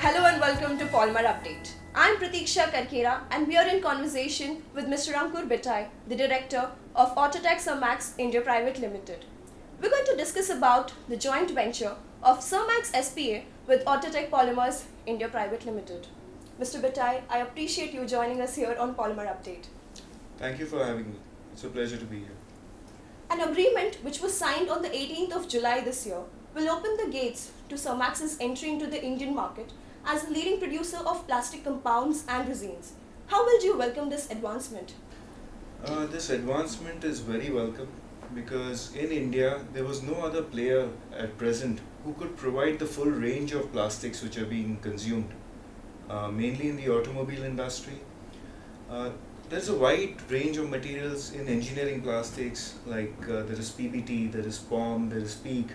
Hello and welcome to Polymerupdate. I'm Pratiksha Karkera and we are in conversation with Mr. Ankur Betai, the director of Autotech Sirmax India Pvt. We're going to discuss about the joint venture of Sirmax S.p.A. with Autotech Polymers India Pvt. Mr. Betai, I appreciate you joining us here on Polymerupdate. Thank you for having me. It's a pleasure to be here. An agreement which was signed on the 18th of July this year will open the gates to Sirmax's entry into the Indian market as a leading producer of plastic compounds and resins. How will you welcome this advancement? This advancement is very welcome because in India there was no other player at present who could provide the full range of plastics which are being consumed, mainly in the automobile industry. There's a wide range of materials in engineering plastics like there is PBT, there is POM, there is PEEK,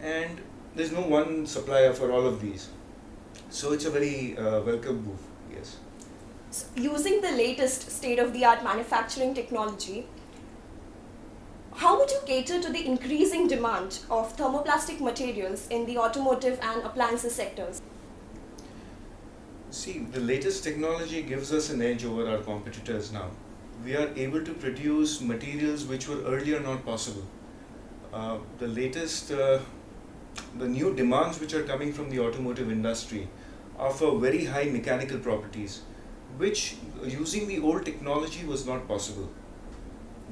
and there's no one supplier for all of these. So it's a very welcome move, yes. So using the latest state-of-the-art manufacturing technology, how would you cater to the increasing demand of thermoplastic materials in the automotive and appliances sectors? See, the latest technology gives us an edge over our competitors now. We are able to produce materials which were earlier not possible. The new demands which are coming from the automotive industry offer very high mechanical properties, which using the old technology was not possible.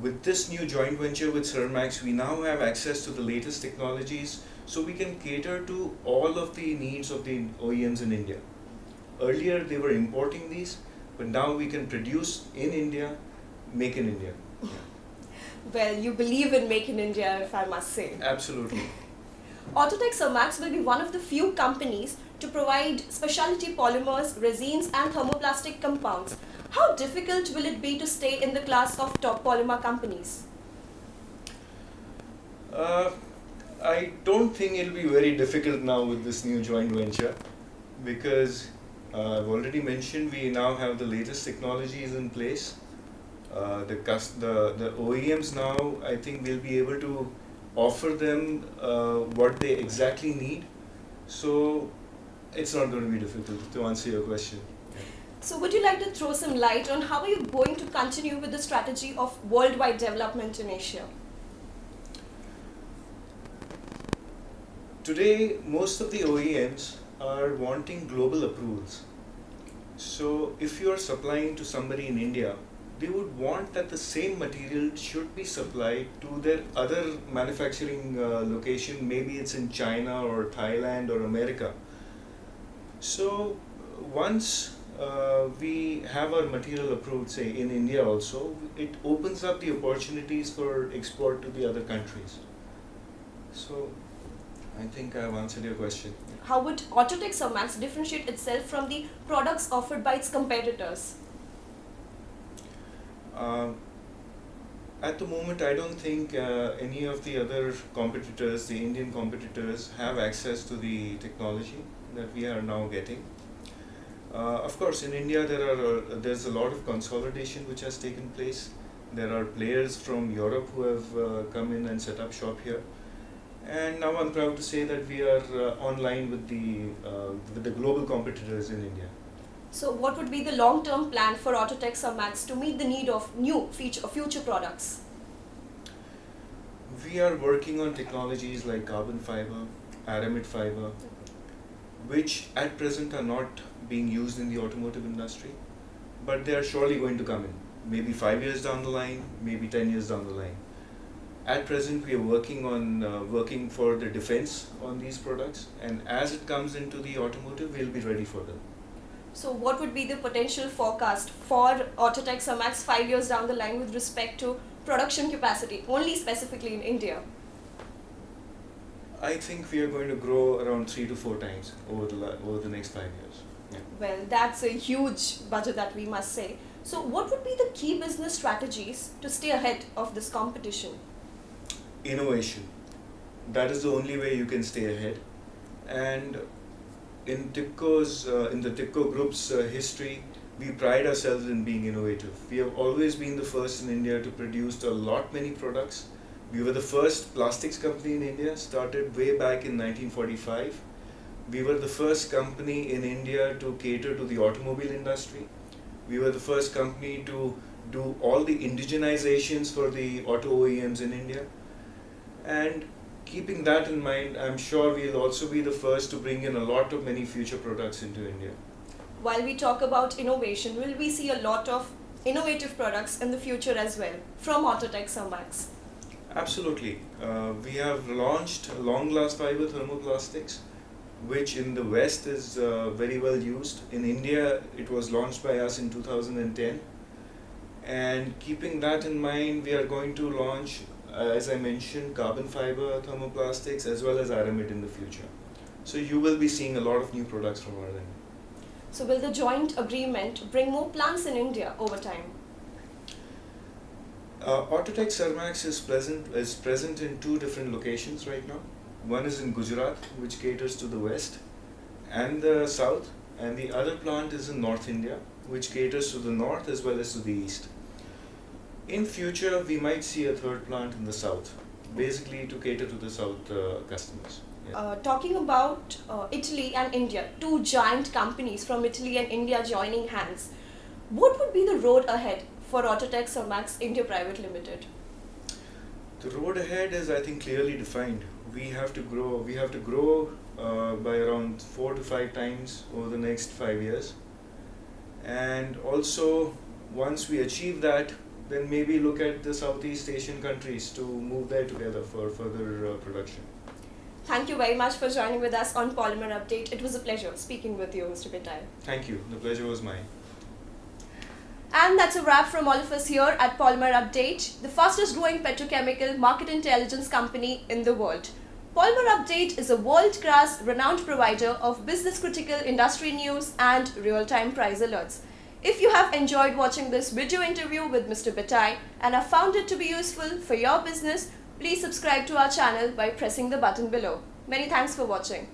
With this new joint venture with Sirmax, we now have access to the latest technologies, so we can cater to all of the needs of the OEMs in India. Earlier they were importing these, but now we can produce in India, make in India. Well, you believe in Make in India, if I must say. Absolutely. Autotech Sirmax will be one of the few companies to provide specialty polymers, resins and thermoplastic compounds. How difficult will it be to stay in the class of top polymer companies? I don't think it'll be very difficult now with this new joint venture because I've already mentioned we now have the latest technologies in place. The OEMs now, I think we'll be able to offer them what they exactly need. So it's not going to be difficult to answer your question. So would you like to throw some light on how are you going to continue with the strategy of worldwide development in Asia? Today, most of the OEMs are wanting global approvals. So if you are supplying to somebody in India, they would want that the same material should be supplied to their other manufacturing location, maybe it's in China or Thailand or America. So once we have our material approved, say in India also, it opens up the opportunities for export to the other countries. So I think I've answered your question. How would Autotech Sirmax differentiate itself from the products offered by its competitors? At the moment, I don't think any of the other competitors, the Indian competitors, have access to the technology that we are now getting. Of course, in India, there's a lot of consolidation which has taken place. There are players from Europe who have come in and set up shop here. And now I'm proud to say that we are online with the global competitors in India. So what would be the long-term plan for Autotech Sirmax to meet the need of new future products? We are working on technologies like carbon fiber, aramid fiber, which at present are not being used in the automotive industry, but they are surely going to come in. Maybe 5 years down the line, maybe 10 years down the line. At present, we are working for the defense on these products, and as it comes into the automotive, we'll be ready for them. So what would be the potential forecast for Autotech Sirmax 5 years down the line with respect to production capacity, only specifically in India? I think we are going to grow around 3 to 4 times over the next 5 years. Yeah. Well, that's a huge budget that we must say. So what would be the key business strategies to stay ahead of this competition? Innovation. That is the only way you can stay ahead. And in the TIPCO Group's history, we pride ourselves in being innovative. We have always been the first in India to produce many products. We were the first plastics company in India, started way back in 1945. We were the first company in India to cater to the automobile industry. We were the first company to do all the indigenizations for the auto OEMs in India. And keeping that in mind, I'm sure we'll also be the first to bring in a lot of many future products into India. While we talk about innovation, will we see a lot of innovative products in the future as well from Autotech Sirmax? Absolutely. We have launched long glass fiber thermoplastics, which in the West is very well used. In India, it was launched by us in 2010. And keeping that in mind, we are going to launch, as I mentioned, carbon fiber thermoplastics as well as aramid in the future. So you will be seeing a lot of new products from our end. So will the joint agreement bring more plants in India over time? Autotech Sirmax is present in two different locations right now. One is in Gujarat, which caters to the west and the south, and the other plant is in North India, which caters to the north as well as to the east. In future, we might see a third plant in the south, basically to cater to the south customers. Yeah. Talking about Italy and India, two giant companies from Italy and India joining hands, what would be the road ahead for Autotech Sirmax India Pvt Limited? The road ahead is, I think, clearly defined. We have to grow. We have to grow by around 4 to 5 times over the next 5 years. And also, once we achieve that, then maybe look at the Southeast Asian countries to move there together for further production. Thank you very much for joining with us on Polymer Update. It was a pleasure speaking with you, Mr. Betai. Thank you. The pleasure was mine. And that's a wrap from all of us here at Polymer Update, the fastest growing petrochemical market intelligence company in the world. Polymer Update is a world-class renowned provider of business critical industry news and real-time price alerts. If you have enjoyed watching this video interview with Mr. Betai and have found it to be useful for your business, please subscribe to our channel by pressing the button below. Many thanks for watching.